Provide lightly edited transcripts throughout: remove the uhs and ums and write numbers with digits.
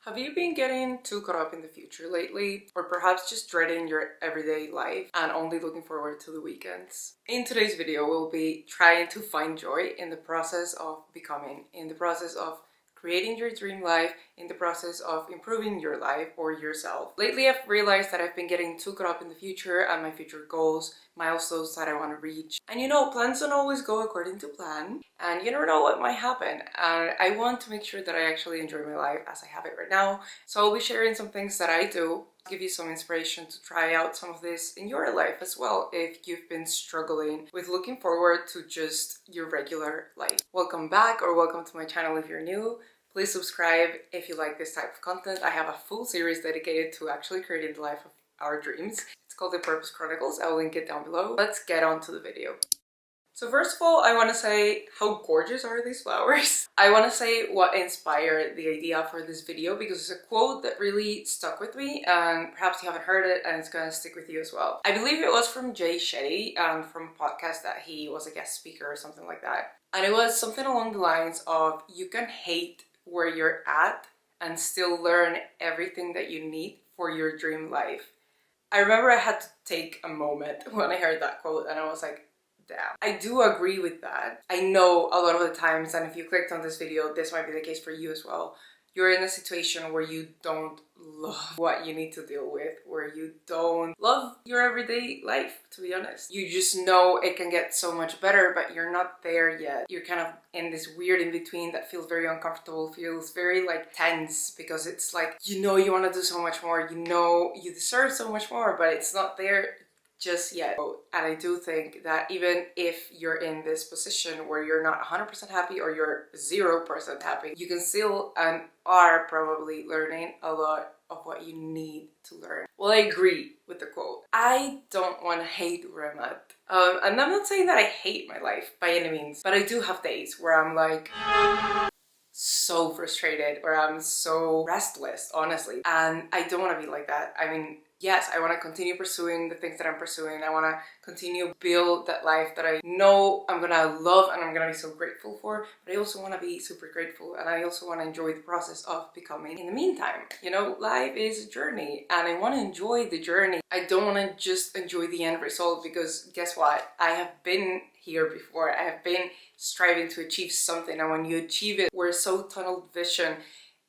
Have you been getting too caught up in the future lately? Or perhaps just dreading your everyday life and only looking forward to the weekends? In today's video, we'll be trying to find joy in the process of becoming, in the process of creating your dream life, in the process of improving your life or yourself. Lately, I've realized that I've been getting too caught up in the future and my future goals, milestones that I want to reach. And you know, plans don't always go according to plan, and you never know what might happen. And I want to make sure that I actually enjoy my life as I have it right now. So I'll be sharing some things that I do, give you some inspiration to try out some of this in your life as well if you've been struggling with looking forward to just your regular life. Welcome back, or welcome to my channel if you're new. Please subscribe if you like this type of content. I have a full series dedicated to actually creating the life of our dreams. It's called the Purpose Chronicles. I'll link it down below. Let's get on to the video. So first of all, I want to say how gorgeous are these flowers. I want to say what inspired the idea for this video, because it's a quote that really stuck with me, and perhaps you haven't heard it and it's going to stick with you as well. I believe it was from Jay Shetty, from a podcast that he was a guest speaker or something like that. And it was something along the lines of, you can hate where you're at and still learn everything that you need for your dream life. I remember I had to take a moment when I heard that quote, and I was like, damn. I do agree with that. I know a lot of the times, and if you clicked on this video, this might be the case for you as well. You're in a situation where you don't love what you need to deal with, where you don't love your everyday life, to be honest. You just know it can get so much better, but you're not there yet. You're kind of in this weird in-between that feels very uncomfortable, feels very like tense, because it's like, you know, you want to do so much more, you know you deserve so much more, but it's not there just yet. And I do think that even if you're in this position where you're not 100% happy or you're 0% happy, you can still and are probably learning a lot of what you need to learn. Well, I agree with the quote. I don't want to hate where I'm at. And I'm not saying that I hate my life by any means, but I do have days where I'm like so frustrated, or I'm so restless, honestly. And I don't want to be like that. I mean, yes, I want to continue pursuing the things that I'm pursuing. I want to continue build that life that I know I'm gonna love and I'm gonna be so grateful for, but I also want to be super grateful, and I also want to enjoy the process of becoming. In the meantime, you know, life is a journey, and I want to enjoy the journey. I don't want to just enjoy the end result, because guess what? I have been here before. I have been striving to achieve something, and when you achieve it, we're so tunnel vision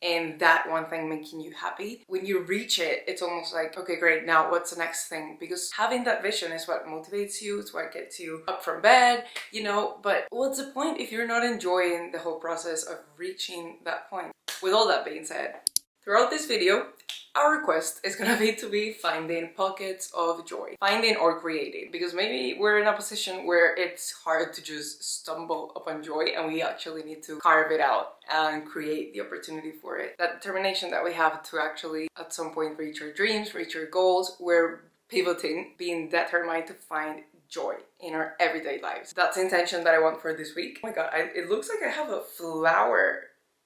and that one thing making you happy. When you reach it, it's almost like, okay, great, now what's the next thing? Because having that vision is what motivates you, it's what gets you up from bed, you know, but what's the point if you're not enjoying the whole process of reaching that point? With all that being said, throughout this video, our request is gonna be to be finding pockets of joy. Finding or creating, because maybe we're in a position where it's hard to just stumble upon joy, and we actually need to carve it out and create the opportunity for it. That determination that we have to actually at some point reach our dreams, reach our goals, we're pivoting, being determined to find joy in our everyday lives. That's the intention that I want for this week. Oh my god, it looks like I have a flower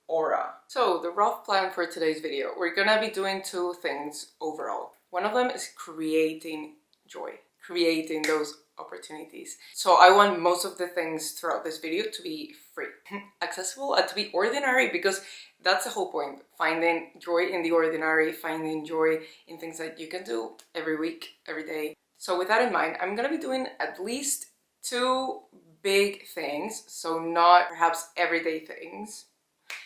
aura. So the rough plan for today's video, we're gonna be doing two things overall. One of them is creating joy, creating those opportunities. So I want most of the things throughout this video to be free, accessible, and to be ordinary, because that's the whole point. Finding joy in the ordinary, finding joy in things that you can do every week, every day. So with that in mind, I'm gonna be doing at least two big things, so not perhaps everyday things,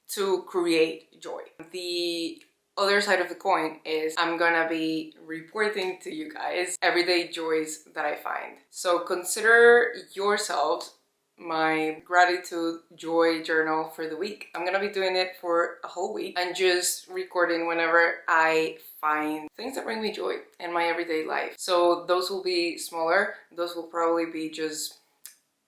to create joy. The other side of the coin is I'm gonna be reporting to you guys everyday joys that I find. So consider yourselves my gratitude joy journal for the week. I'm gonna be doing it for a whole week and just recording whenever I find things that bring me joy in my everyday life. So those will be smaller. Those will probably be just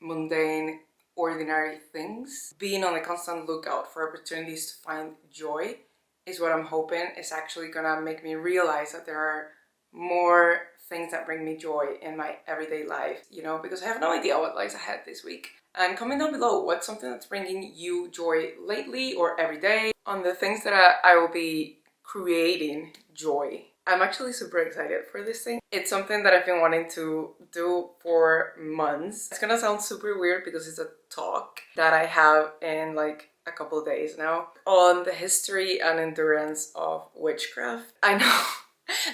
mundane, ordinary things. Being on a constant lookout for opportunities to find joy is what I'm hoping is actually gonna make me realize that there are more things that bring me joy in my everyday life, you know, because I have no idea what lies ahead this week. And comment down below what's something that's bringing you joy lately or every day on the things that I will be creating joy. I'm actually super excited for this thing. It's something that I've been wanting to do for months. It's gonna sound super weird because it's a talk that I have in like a couple of days now on the history and endurance of witchcraft. I know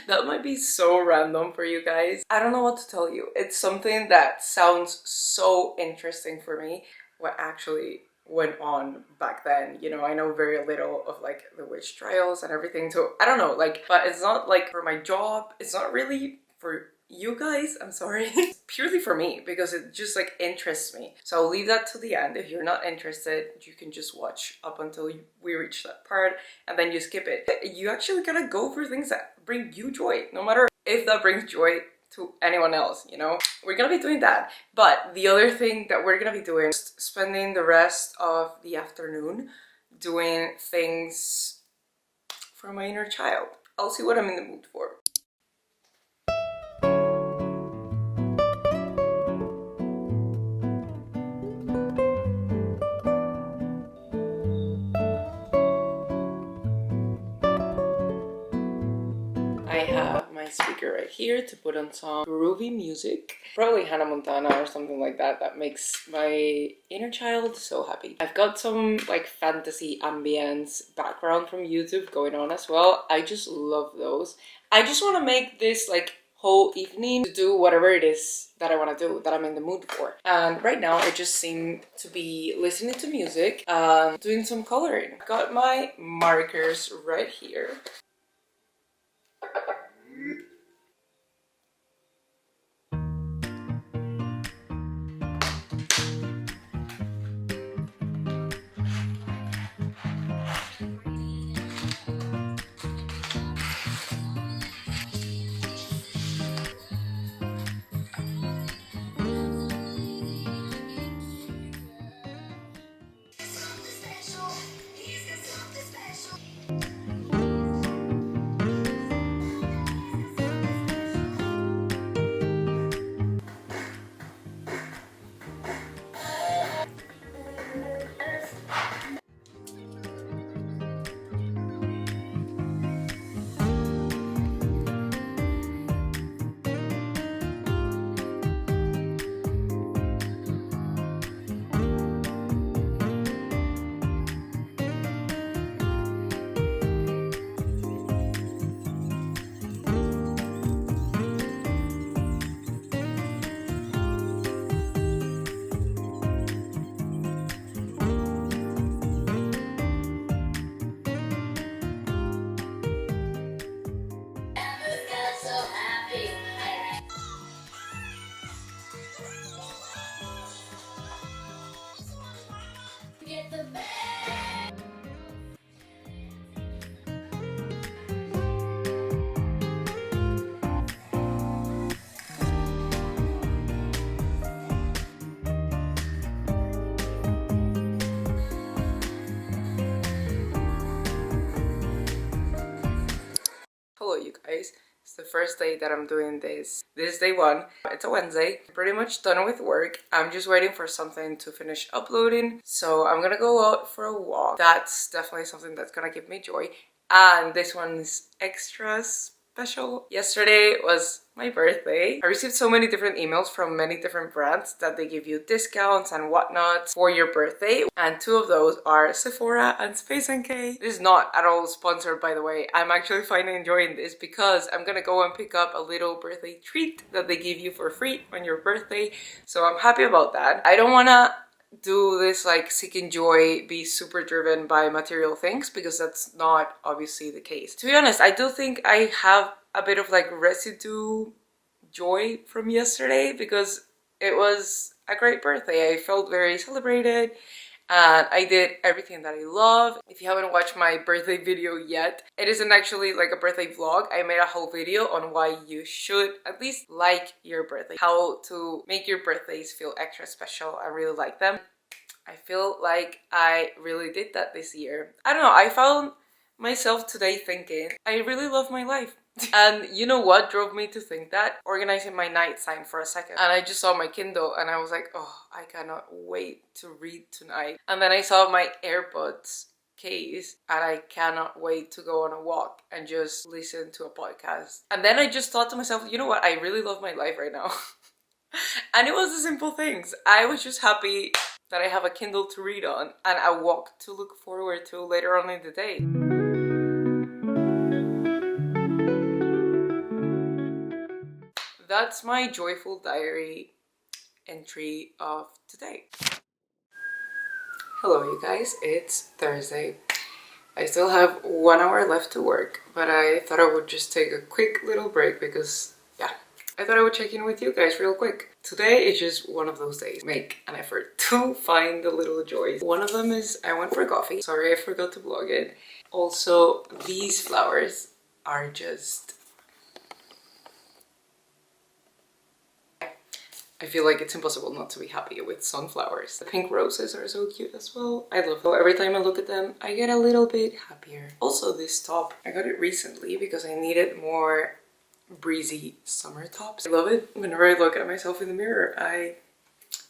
that might be so random for you guys. I don't know what to tell you. It's something that sounds so interesting for me. What actually went on back then, you know, I know very little of like the witch trials and everything, so I don't know, like, but it's not like for my job, it's not really for you guys, I'm sorry. It's purely for me because it just like interests me. So I'll leave that to the end. If you're not interested, you can just watch up until we reach that part and then you skip it. You actually gotta go for things that bring you joy, no matter if that brings joy to anyone else, you know? We're gonna be doing that. But the other thing that we're gonna be doing is spending the rest of the afternoon doing things for my inner child. I'll see what I'm in the mood for. I have my speaker right here to put on some groovy music. Probably Hannah Montana or something like that. That makes my inner child so happy. I've got some like fantasy ambience background from YouTube going on as well. I just love those. I just want to make this like whole evening to do whatever it is that I want to do, that I'm in the mood for. And right now I just seem to be listening to music and doing some coloring. I've got my markers right here. Hello you guys, it's the first day that I'm doing this. This is day one. It's a Wednesday. I'm pretty much done with work. I'm just waiting for something to finish uploading. So I'm gonna go out for a walk. That's definitely something that's gonna give me joy. And this one's extra special. Yesterday was my birthday. I received so many different emails from many different brands that they give you discounts and whatnot for your birthday, and two of those are Sephora and Space NK. This is not at all sponsored, by the way. I'm actually finally enjoying this because I'm gonna go and pick up a little birthday treat that they give you for free on your birthday, so I'm happy about that. I don't wanna do this like seeking joy, be super driven by material things, because that's not obviously the case. To be honest, I do think I have a bit of like residue joy from yesterday because it was a great birthday. I felt very celebrated and I did everything that I love. If you haven't watched my birthday video yet, it isn't actually like a birthday vlog. I made a whole video on why you should at least like your birthday, how to make your birthdays feel extra special. I really like them. I feel like I really did that this year. I don't know, I found myself today thinking, I really love my life. And you know what drove me to think that? Organizing my nighttime for a second. And I just saw my Kindle and I was like, oh, I cannot wait to read tonight. And then I saw my AirPods case and I cannot wait to go on a walk and just listen to a podcast. And then I just thought to myself, you know what? I really love my life right now. And it was the simple things. I was just happy that I have a Kindle to read on and a walk to look forward to later on in the day. That's my joyful diary entry of today. Hello you guys, it's Thursday. I still have 1 hour left to work, but I thought I would just take a quick little break because, yeah, I thought I would check in with you guys real quick. Today is just one of those days. Make an effort to find the little joys. One of them is I went for coffee. Sorry, I forgot to vlog it. Also, these flowers are just... I feel like it's impossible not to be happy with sunflowers. The pink roses are so cute as well. I love them. Every time I look at them, I get a little bit happier. Also, this top, I got it recently because I needed more breezy summer tops. I love it. Whenever I look at myself in the mirror, I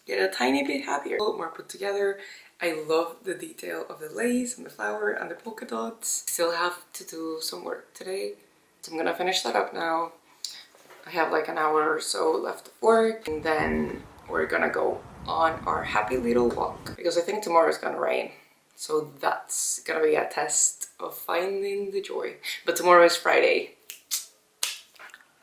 get a tiny bit happier. A little more put together. I love the detail of the lace and the flower and the polka dots. Still have to do some work today, so I'm gonna finish that up now. I have like an hour or so left of work, and then we're gonna go on our happy little walk because I think tomorrow is gonna rain. So that's gonna be a test of finding the joy. But tomorrow is Friday.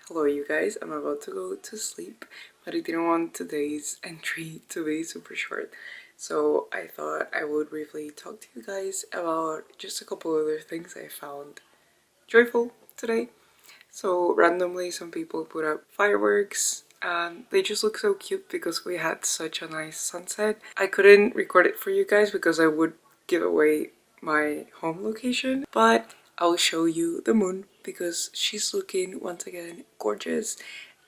Hello you guys, I'm about to go to sleep, but I didn't want today's entry to be super short. So I thought I would briefly talk to you guys about just a couple other things I found joyful today. So randomly some people put up fireworks and they just look so cute because we had such a nice sunset. I couldn't record it for you guys because I would give away my home location, but I'll show you the moon because she's looking once again gorgeous,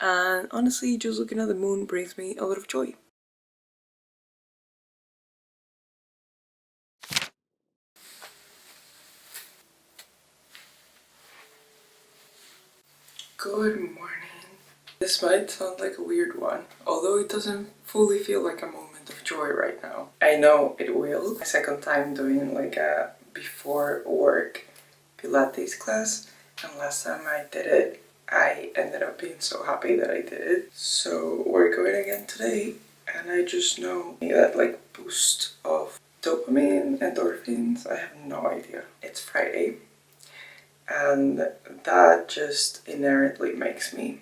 and honestly just looking at the moon brings me a lot of joy. Good morning. This might sound like a weird one, although it doesn't fully feel like a moment of joy right now. I know it will. My second time doing like a before work Pilates class, and last time I did it, I ended up being so happy that I did it. So we're going again today, and I just know that like boost of dopamine, endorphins, I have no idea. It's Friday. And that just inherently makes me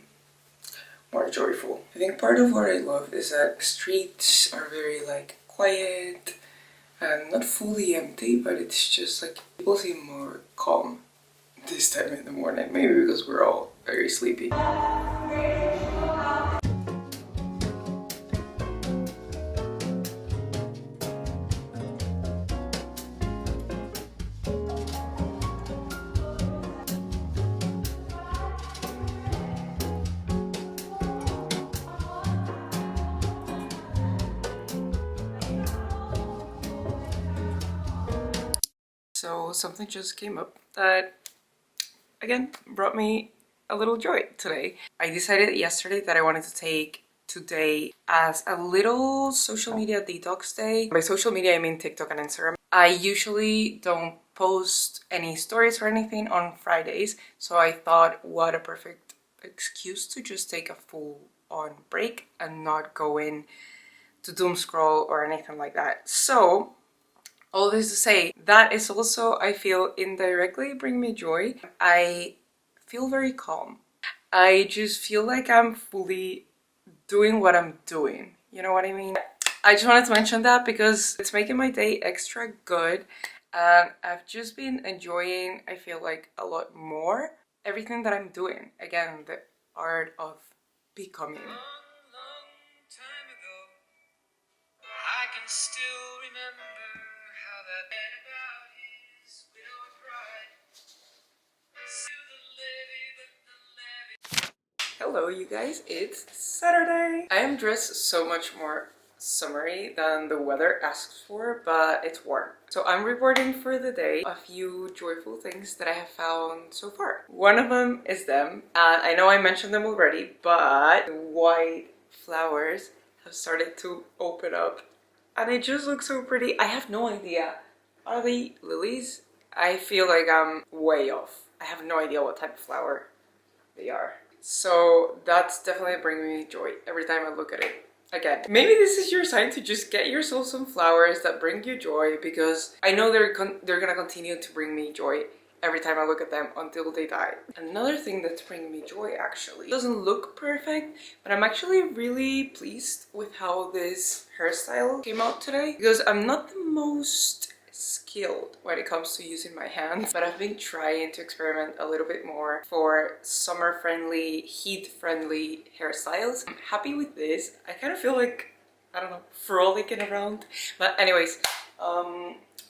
more joyful. I think part of what I love is that streets are very like quiet and not fully empty, but it's just like people seem more calm this time in the morning. Maybe because we're all very sleepy. So something just came up that, again, brought me a little joy today. I decided yesterday that I wanted to take today as a little social media detox day. By social media, I mean TikTok and Instagram. I usually don't post any stories or anything on Fridays, so I thought what a perfect excuse to just take a full-on break and not go in to doom scroll or anything like that. So all this to say, that is also, I feel, indirectly bring me joy. I feel very calm. I just feel like I'm fully doing what I'm doing. You know what I mean? I just wanted to mention that because it's making my day extra good. And I've just been enjoying, I feel like, a lot more everything that I'm doing. Again, the art of becoming. I can still remember how that man about his widowed bride. Hello you guys, it's Saturday. I am dressed so much more summery than the weather asks for, but it's warm. So I'm reporting for the day a few joyful things that I have found so far. One of them is them, and I know I mentioned them already, but the white flowers have started to open up and it just looks so pretty. I have no idea. Are they lilies? I feel like I'm way off. I have no idea what type of flower they are. So that's definitely bringing me joy every time I look at it. again, maybe this is your sign to just get yourself some flowers that bring you joy, because I know they're gonna continue to bring me joy every time I look at them until they die. Another thing that's bringing me joy actually doesn't look perfect, but I'm actually really pleased with how this hairstyle came out today, because I'm not the most skilled when it comes to using my hands, but I've been trying to experiment a little bit more for summer friendly, heat friendly hairstyles. I'm happy with this. I kind of feel like, I don't know, frolicking around. But anyways,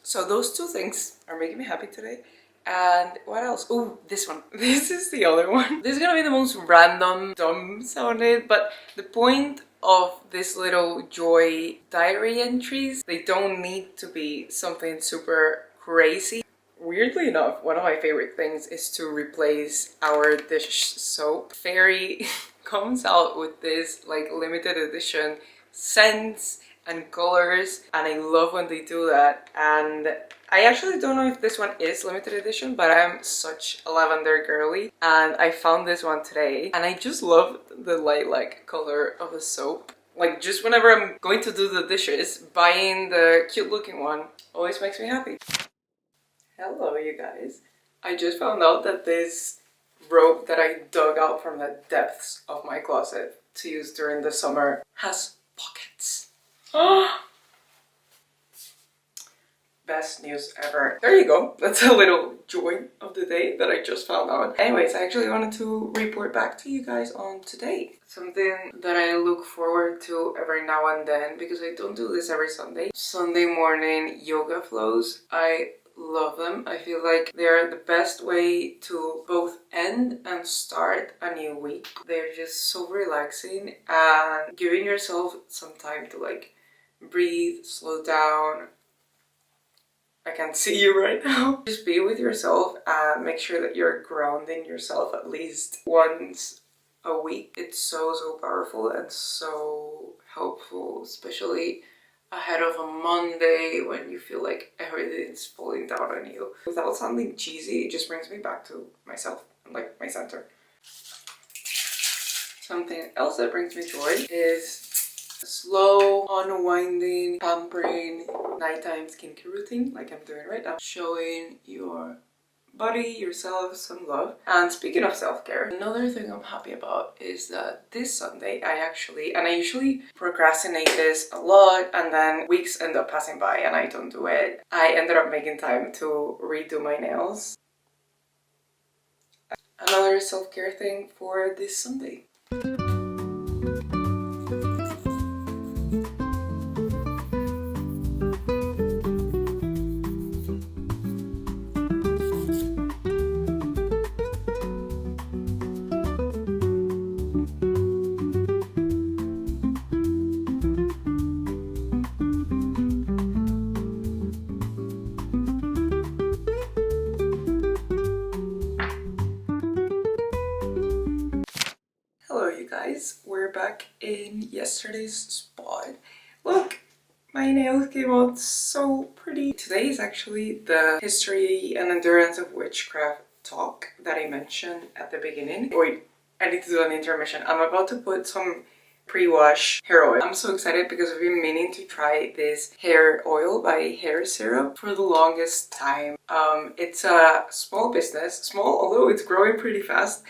so those two things are making me happy today. And what else? Oh, this one. This is the other one. This is gonna be the most random, dumb sounding, but the point of this little joy diary entries, they don't need to be something super crazy. Weirdly enough, one of my favorite things is to replace our dish soap. Fairy comes out with this like limited edition scents and colors, and I love when they do that. And I actually don't know if this one is limited edition, but I'm such a lavender girly, and I found this one today, and I just love the lilac color of the soap. Like, just whenever I'm going to do the dishes, buying the cute looking one always makes me happy. Hello, you guys. I just found out that this robe that I dug out from the depths of my closet to use during the summer has pockets. Best news ever. There you go. That's a little joy of the day that I just found out. Anyways, I actually wanted to report back to you guys on today. Something that I look forward to every now and then, because I don't do this every Sunday. Sunday morning yoga flows. I love them. I feel like they're the best way to both end and start a new week. They're just so relaxing, and giving yourself some time to like breathe, slow down. I can't see you right now. Just be with yourself and make sure that you're grounding yourself at least once a week. It's so powerful and so helpful, especially ahead of a Monday when you feel like everything's falling down on you. Without sounding cheesy, it just brings me back to myself and like my center. Something else that brings me joy is slow, unwinding, pampering, nighttime skincare routine like I'm doing right now. Showing your body, yourself some love. And speaking of self-care, another thing I'm happy about is that this Sunday I usually procrastinate this a lot, and then weeks end up passing by and I don't do it. I ended up making time to redo my nails. Another self-care thing for this Sunday. Hello you guys, we're back in yesterday's spot. Look, my nails came out so pretty. Today is actually the history and endurance of witchcraft talk that I mentioned at the beginning. Wait, I need to do an intermission. I'm about to put some pre-wash hair oil. I'm so excited because I've been meaning to try this hair oil by Hair Syrup for the longest time. It's a small business, small although it's growing pretty fast,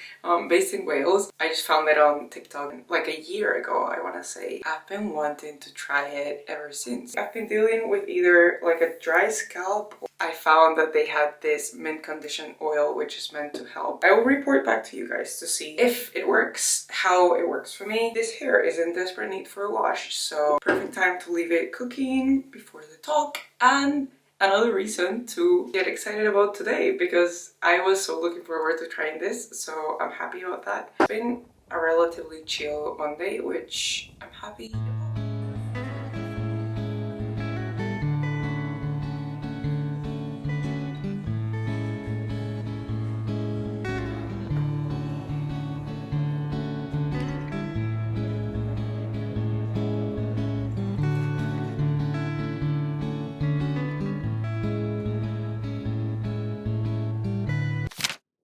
based in Wales. I just found it on TikTok like a year ago, I want to say. I've been wanting to try it ever since. I've been dealing with either like a dry scalp. I found that they had this mint condition oil which is meant to help. I will report back to you guys to see if it works, how it works for me. This hair is in desperate need for a wash, so perfect time to leave it cooking before the talk, and another reason to get excited about today because I was so looking forward to trying this, so I'm happy about that. It's been a relatively chill Monday, which I'm happy about.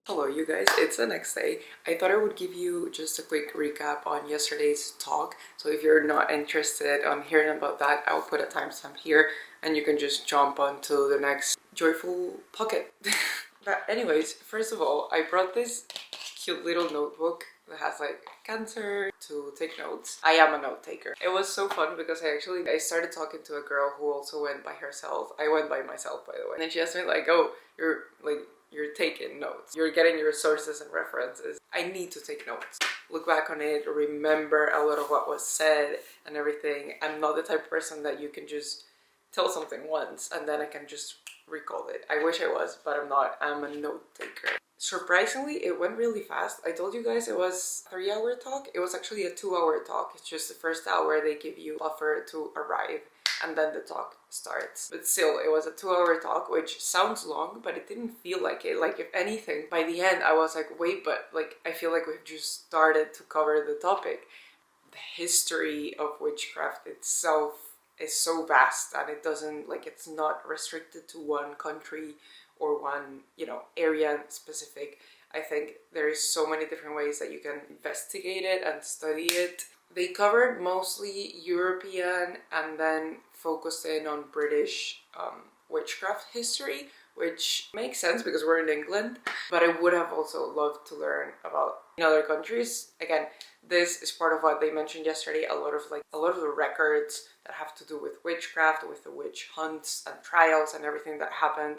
Hello Hello you guys, it's the next day. I thought I would give you just a quick recap on yesterday's talk. So if you're not interested on hearing about that, I'll put a timestamp here and you can just jump onto the next joyful pocket. But anyways, first of all, I brought this cute little notebook that has like cancer to take notes. I am a note taker. It was so fun because I started talking to a girl who also went by herself. I went by myself, by the way. And then she asked me like, oh, you're taking notes. You're getting your sources and references. I need to take notes. Look back on it, remember a lot of what was said and everything. I'm not the type of person that you can just tell something once and then I can just recall it. I wish I was, but I'm not. I'm a note taker. Surprisingly, it went really fast. I told you guys it was a 3-hour talk. It was actually a 2-hour talk. It's just the first hour they give you buffer to arrive and then the talk starts. But still, it was a 2-hour talk, which sounds long, but it didn't feel like it. Like, if anything, by the end, I was like, wait, but like, I feel like we've just started to cover the topic. The history of witchcraft itself is so vast, and it doesn't, like, it's not restricted to one country or one, area specific. I think there is so many different ways that you can investigate it and study it. They covered mostly European and then focused in on British witchcraft history, which makes sense because we're in England, but I would have also loved to learn about in other countries. Again, this is part of what they mentioned yesterday, a lot of the records that have to do with witchcraft, with the witch hunts and trials and everything that happened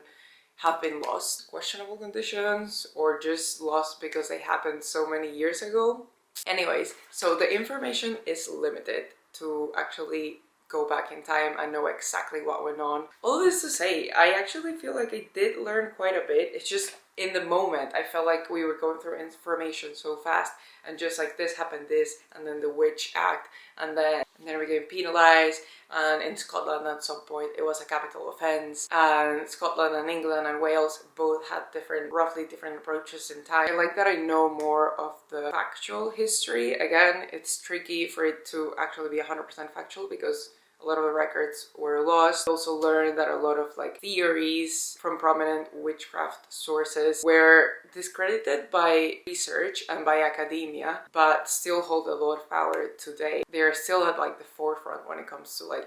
have been lost. Questionable conditions or just lost because they happened so many years ago. Anyways, so the information is limited to actually go back in time and know exactly what went on. All this to say, I actually feel like I did learn quite a bit. It's just in the moment, I felt like we were going through information so fast and just like this happened, this, and then the Witch Act, and then we get penalized. And in Scotland at some point it was a capital offence, and Scotland and England and Wales both had roughly different approaches in time. I like that I know more of the factual history. Again, it's tricky for it to actually be 100% factual because a lot of the records were lost. I also learned that a lot of theories from prominent witchcraft sources were discredited by research and by academia, but still hold a lot of power today. They are still at the forefront when it comes to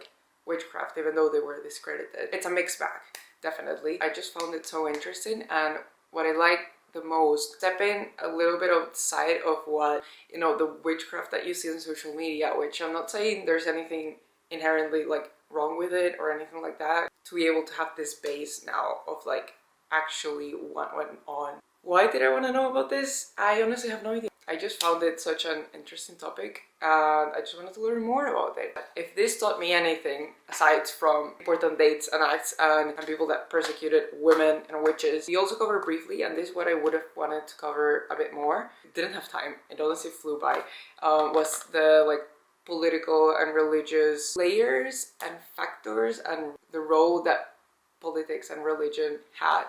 witchcraft, even though they were discredited. It's a mixed bag, definitely. I just found it so interesting, and what I like the most, stepping a little bit outside of what, the witchcraft that you see on social media, which I'm not saying there's anything inherently wrong with it or anything like that, to be able to have this base now of actually what went on. Why did I want to know about this? I honestly have no idea. I just found it such an interesting topic and I just wanted to learn more about it. If this taught me anything aside from important dates and acts and people that persecuted women and witches, we also covered briefly, and this is what I would have wanted to cover a bit more. Didn't have time, it honestly flew by, was the political and religious layers and factors and the role that politics and religion had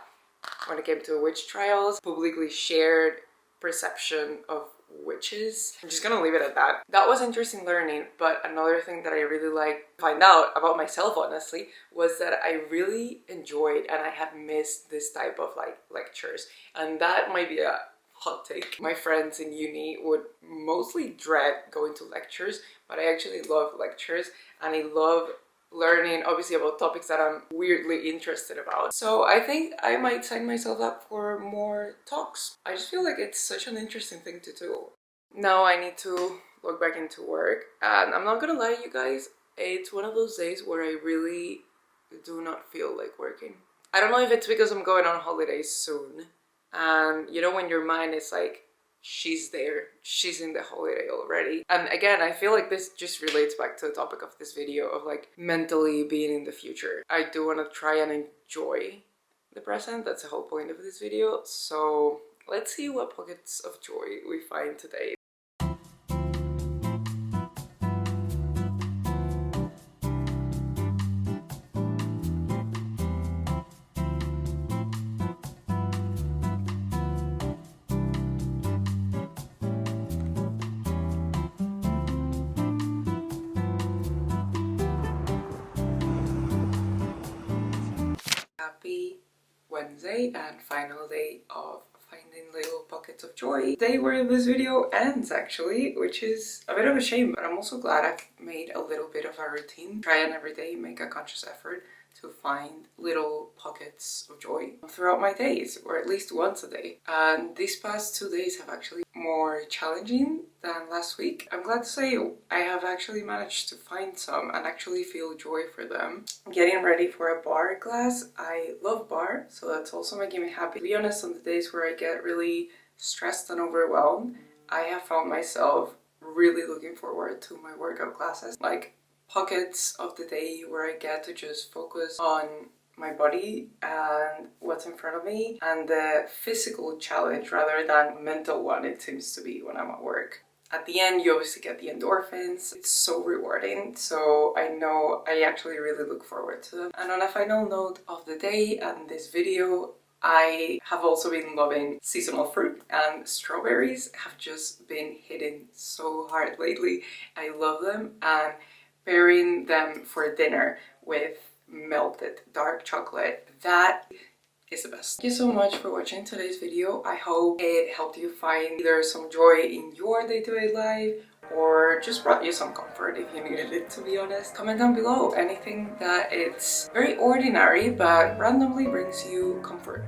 when it came to witch trials, publicly shared perception of witches. I'm just gonna leave it at that. That was interesting learning, but another thing that I really liked to find out about myself, honestly, was that I really enjoyed and I had missed this type of lectures. And that might be a hot take. My friends in uni would mostly dread going to lectures, but I actually love lectures and I love learning obviously about topics that I'm weirdly interested about. So I think I might sign myself up for more talks. I just feel like it's such an interesting thing to do. Now I need to look back into work, and I'm not gonna lie you guys, it's one of those days where I really do not feel like working. I don't know if it's because I'm going on holidays soon, and when your mind is she's there, she's in the holiday already. And again, I feel like this just relates back to the topic of this video of mentally being in the future. I do want to try and enjoy the present. That's the whole point of this video. So let's see what pockets of joy we find today. Happy Wednesday and final day of finding little of joy. Day where this video ends actually, which is a bit of a shame, but I'm also glad I've made a little bit of a routine. Try and every day make a conscious effort to find little pockets of joy throughout my days, or at least once a day. And these past 2 days have actually more challenging than last week. I'm glad to say I have actually managed to find some and actually feel joy for them. Getting ready for a bar class. I love bar, so that's also making me happy. To be honest, on the days where I get really stressed and overwhelmed, I have found myself really looking forward to my workout classes. Like pockets of the day where I get to just focus on my body and what's in front of me and the physical challenge rather than mental one it seems to be when I'm at work. At the end, you obviously get the endorphins. It's so rewarding, so I know I actually really look forward to them. And on a final note of the day and this video, I have also been loving seasonal fruit, and strawberries have just been hitting so hard lately. I love them, and pairing them for dinner with melted dark chocolate, that is the best. Thank you so much for watching today's video. I hope it helped you find either some joy in your day-to-day life or just brought you some comfort if you needed it, to be honest. Comment down below anything that it's very ordinary but randomly brings you comfort.